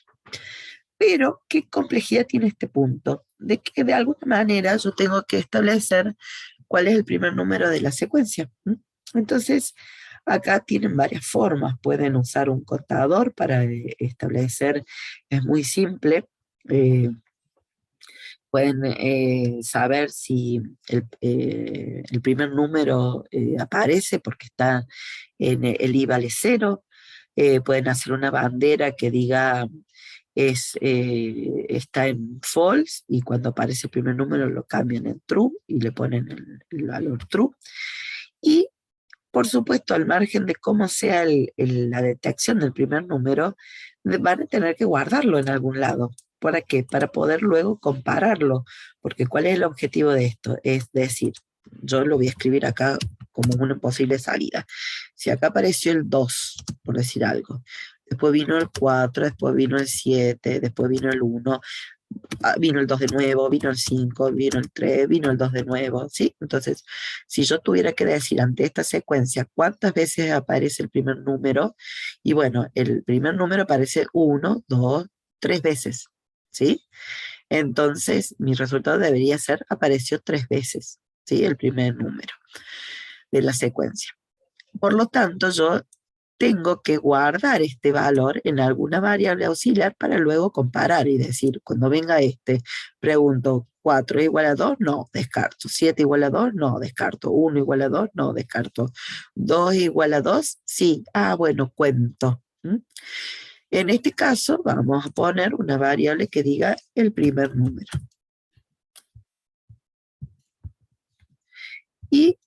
Pero, ¿qué complejidad tiene este punto? De que de alguna manera yo tengo que establecer cuál es el primer número de la secuencia. Entonces, acá tienen varias formas. Pueden usar un contador para establecer, es muy simple. Pueden saber si el primer número aparece porque está en el I vale 0. Pueden hacer una bandera que diga está en false y cuando aparece el primer número lo cambian en true y le ponen el valor true. Y por supuesto, al margen de cómo sea la detección del primer número, van a tener que guardarlo en algún lado. ¿Para qué? Para poder luego compararlo. Porque ¿cuál es el objetivo de esto? Es decir, yo lo voy a escribir acá como una posible salida. Si acá apareció el 2, por decir algo, después vino el 4, después vino el 7, después vino el 1, vino el 2 de nuevo, vino el 5, vino el 3, vino el 2 de nuevo, ¿sí? Entonces, si yo tuviera que decir ante esta secuencia cuántas veces aparece el primer número, y bueno, el primer número aparece 1, 2, 3 veces, ¿sí? Entonces, mi resultado debería ser, apareció 3 veces, ¿sí? El primer número de la secuencia. Por lo tanto, yo tengo que guardar este valor en alguna variable auxiliar para luego comparar y decir, cuando venga pregunto, 4 igual a 2, no, descarto. 7 igual a 2, no, descarto. 1 igual a 2, no, descarto. 2 igual a 2, sí. Ah, bueno, cuento. En este caso vamos a poner una variable que diga el primer número. Y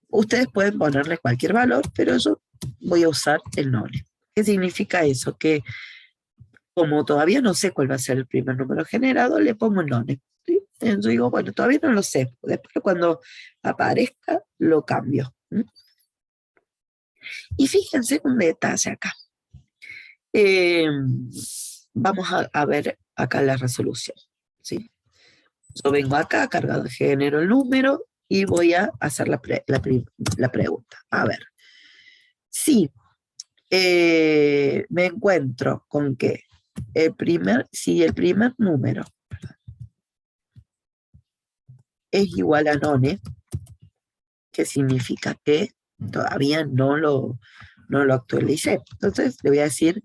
ustedes pueden ponerle cualquier valor, pero yo voy a usar el none. ¿Qué significa eso? Que como todavía no sé cuál va a ser el primer número generado, le pongo el none. ¿Sí? Yo digo, bueno, todavía no lo sé. Después cuando aparezca, lo cambio. ¿Mm? Y fíjense un detalle acá. Eh, vamos a ver acá la resolución. ¿Sí? Yo vengo acá, cargado de género el número, y voy a hacer la pregunta. A ver, si me encuentro con que si el primer número es igual a none, que significa que todavía no lo actualicé. Entonces le voy a decir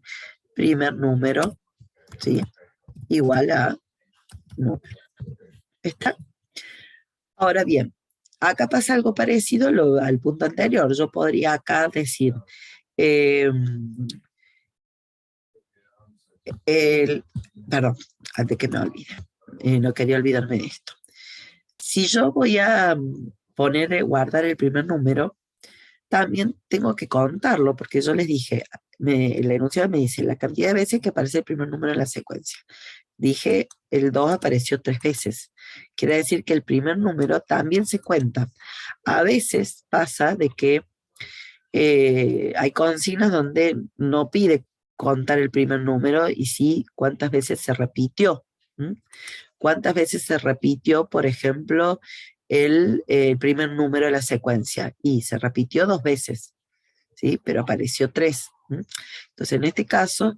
primer número, ¿sí? Igual a número. ¿Está? Ahora bien, acá pasa algo parecido al punto anterior. Yo podría acá decir, eh, el, perdón, antes que me olvide, no quería olvidarme de esto. Si yo voy a guardar el primer número, también tengo que contarlo, porque yo les dije, el enunciado me dice la cantidad de veces que aparece el primer número en la secuencia. Dije, el 2 apareció 3 veces. Quiere decir que el primer número también se cuenta. A veces pasa de que hay consignas donde no pide contar el primer número y sí cuántas veces se repitió. ¿Mm? ¿Cuántas veces se repitió, por ejemplo, el primer número de la secuencia? Y se repitió 2 veces, ¿sí? Pero apareció 3. Entonces, en este caso,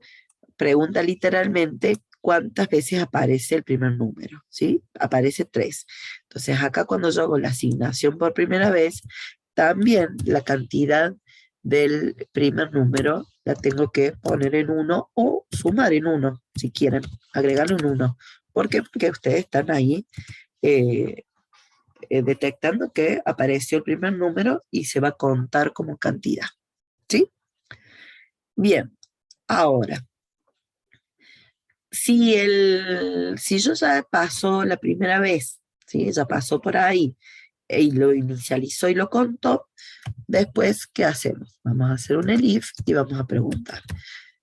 pregunta literalmente cuántas veces aparece el primer número, ¿sí? Aparece 3. Entonces, acá cuando yo hago la asignación por primera vez, también la cantidad del primer número la tengo que poner en 1 o sumar en 1, si quieren, agregarle un 1. ¿Por qué? Porque ustedes están ahí eh, detectando que apareció el primer número y se va a contar como cantidad, ¿sí? Bien, ahora, si yo ya pasó la primera vez, ¿sí? Ya pasó por ahí y lo inicializó y lo contó, después, ¿qué hacemos? Vamos a hacer un elif y vamos a preguntar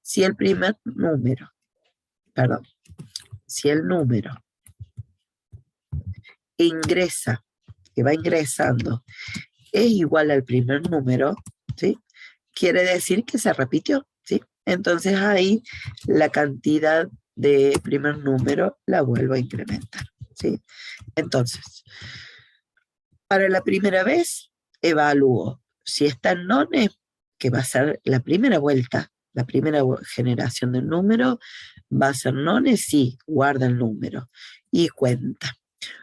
si el primer número, perdón, si el número ingresa, que va ingresando, es igual al primer número, ¿sí? Quiere decir que se repitió, ¿sí? Entonces ahí la cantidad de primer número la vuelvo a incrementar, ¿sí? Entonces, para la primera vez, evalúo si está en none, que va a ser la primera vuelta, la primera generación del número, va a ser none, sí, guarda el número y cuenta.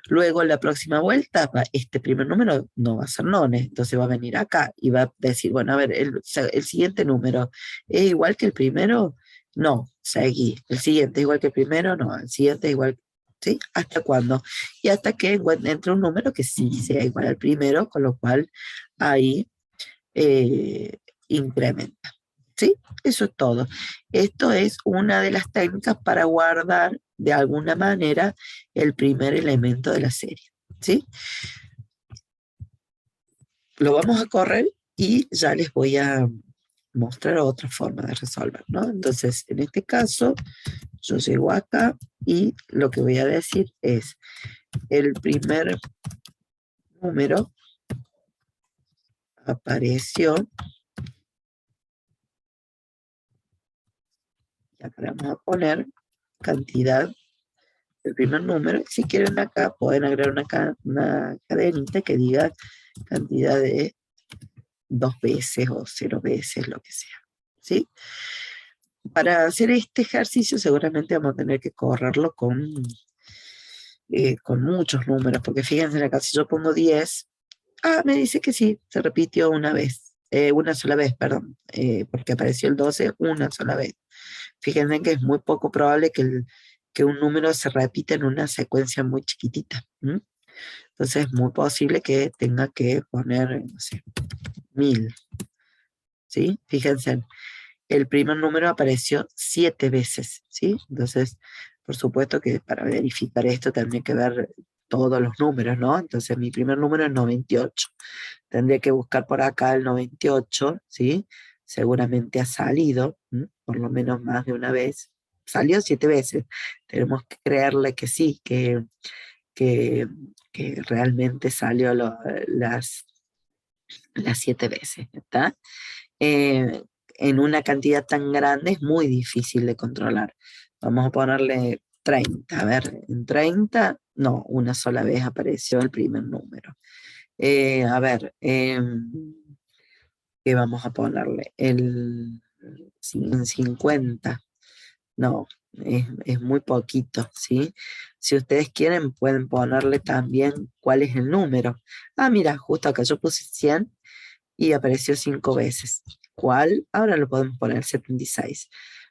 Luego la próxima vuelta, este primer número no va a ser none, entonces va a venir acá y va a decir, bueno, a ver, el siguiente número es igual que el primero, no, seguí. El siguiente es igual que el primero, no, el siguiente es igual, ¿sí? ¿Hasta cuándo? Y hasta que entre un número que sí sea igual al primero, con lo cual ahí eh, incrementa. ¿Sí? Eso es todo. Esto es una de las técnicas para guardar de alguna manera el primer elemento de la serie. ¿Sí? Lo vamos a correr y ya les voy a mostrar otra forma de resolver, ¿no? Entonces, en este caso, yo llego acá y lo que voy a decir es el primer número apareció, y acá vamos a poner cantidad del primer número. Si quieren acá, pueden agregar una cadenita que diga cantidad de 2 veces o 0 veces, lo que sea. ¿Sí? Para hacer este ejercicio seguramente vamos a tener que correrlo con muchos números, porque fíjense acá, si yo pongo 10, me dice que sí, se repitió una sola vez, perdón, porque apareció el 12 una sola vez. Fíjense que es muy poco probable que un número se repita en una secuencia muy chiquitita. Entonces es muy posible que tenga que poner, no sé, 1000. ¿Sí? Fíjense, el primer número apareció 7 veces, ¿sí? Entonces, por supuesto que para verificar esto tendría que ver todos los números, ¿no? Entonces mi primer número es 98. Tendría que buscar por acá el 98, ¿sí? Seguramente ha salido, por lo menos más de una vez. Salió 7 veces. Tenemos que creerle que sí, que, que realmente salió las 7 veces, ¿está? Eh, en una cantidad tan grande es muy difícil de controlar. Vamos a ponerle 30. A ver, en 30, no, una sola vez apareció el primer número. A ver, ¿qué vamos a ponerle? En 50. No, es muy poquito, ¿sí? Si ustedes quieren, pueden ponerle también cuál es el número. Ah, mira, justo acá yo puse 100 y apareció 5 veces. ¿Cuál? Ahora lo podemos poner 76.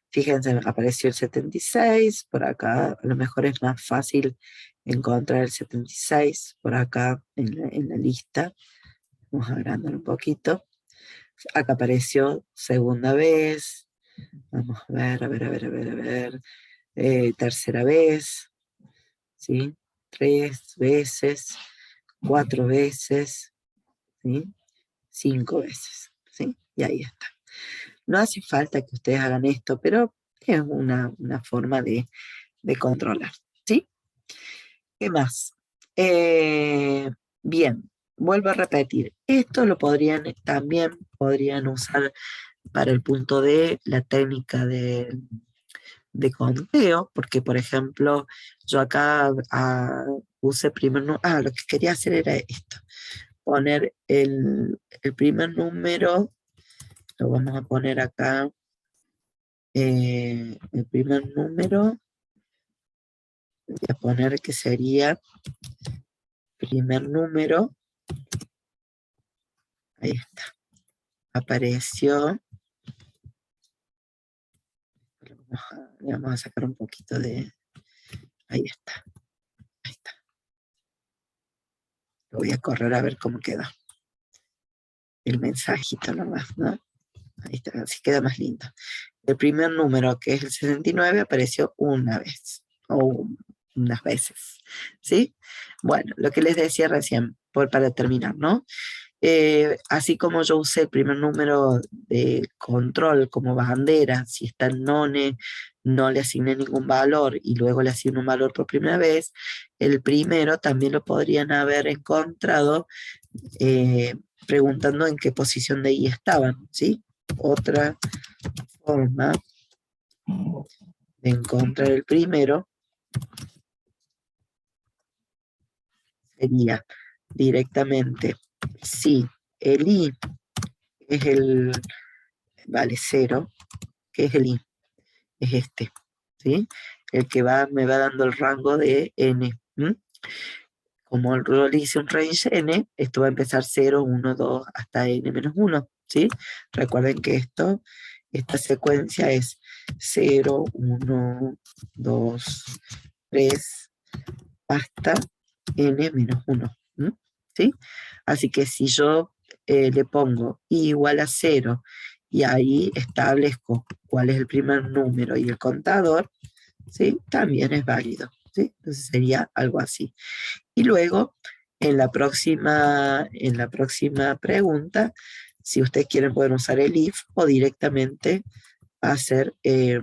Fíjense, apareció el 76, por acá a lo mejor es más fácil encontrar el 76, por acá en la lista. Vamos agrandándolo un poquito. Acá apareció segunda vez. Vamos a ver, a ver, a ver, a ver, a ver. Tercera vez, ¿sí? 3 veces, 4 veces, ¿sí? 5 veces, ¿sí? Y ahí está. No hace falta que ustedes hagan esto, pero es una forma de controlar, ¿sí? ¿Qué más? Eh, bien, vuelvo a repetir. Esto lo también podrían usar para el punto de la técnica de conteo, porque por ejemplo, yo acá puse lo que quería hacer era esto, poner el primer número, lo vamos a poner acá, el primer número, voy a poner que sería primer número, ahí está, apareció, le vamos a sacar un poquito ahí está, ahí está, lo voy a correr a ver cómo queda el mensajito nomás, ¿no? Ahí está, así queda más lindo. El primer número, que es el 69, apareció una vez, o unas veces, ¿sí? Bueno, lo que les decía recién, para terminar, ¿no? Así como yo usé el primer número de control como bandera, si está en none, no le asigné ningún valor y luego le asigno un valor por primera vez, el primero también lo podrían haber encontrado eh, preguntando en qué posición de I estaban, ¿sí? Otra forma de encontrar el primero sería directamente si el I es vale 0, que es el I, es este, ¿sí? El que me va dando el rango de N. Como el rol dice un range N, esto va a empezar 0, 1, 2, hasta N menos 1, ¿sí? Recuerden que esta secuencia es 0, 1, 2, 3, hasta N menos 1, ¿sí? Así que si yo le pongo I igual a 0 y ahí establezco cuál es el primer número y el contador, ¿sí? También es válido, ¿sí? Entonces sería algo así. Y luego, en la próxima pregunta, si ustedes quieren pueden usar el if o directamente hacer, sí,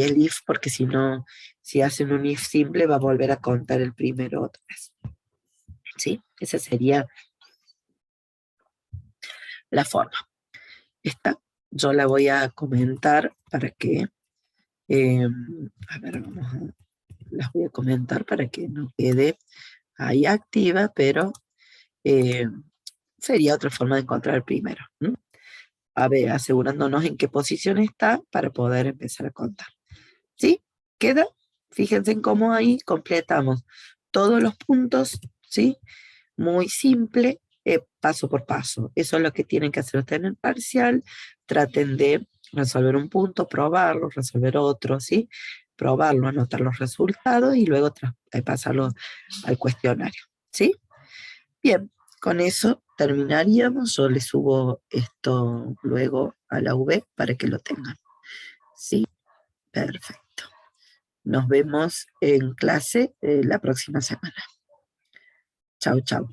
el if, porque si no, si hacen un if simple va a volver a contar el primero otra vez. ¿Sí? Esa sería la forma. Esta yo la voy a comentar para que, a ver, las voy a comentar para que no quede ahí activa, pero eh, sería otra forma de encontrar el primero. A ver, asegurándonos en qué posición está para poder empezar a contar. ¿Sí? ¿Queda? Fíjense en cómo ahí completamos todos los puntos, ¿sí? Muy simple, paso por paso. Eso es lo que tienen que hacer ustedes en el parcial. Traten de resolver un punto, probarlo, resolver otro, ¿sí? Probarlo, anotar los resultados y luego pasarlo al cuestionario, ¿sí? Bien, con eso terminaríamos. Yo les subo esto luego a la V para que lo tengan. Sí, perfecto. Nos vemos en clase la próxima semana. Chau, chau.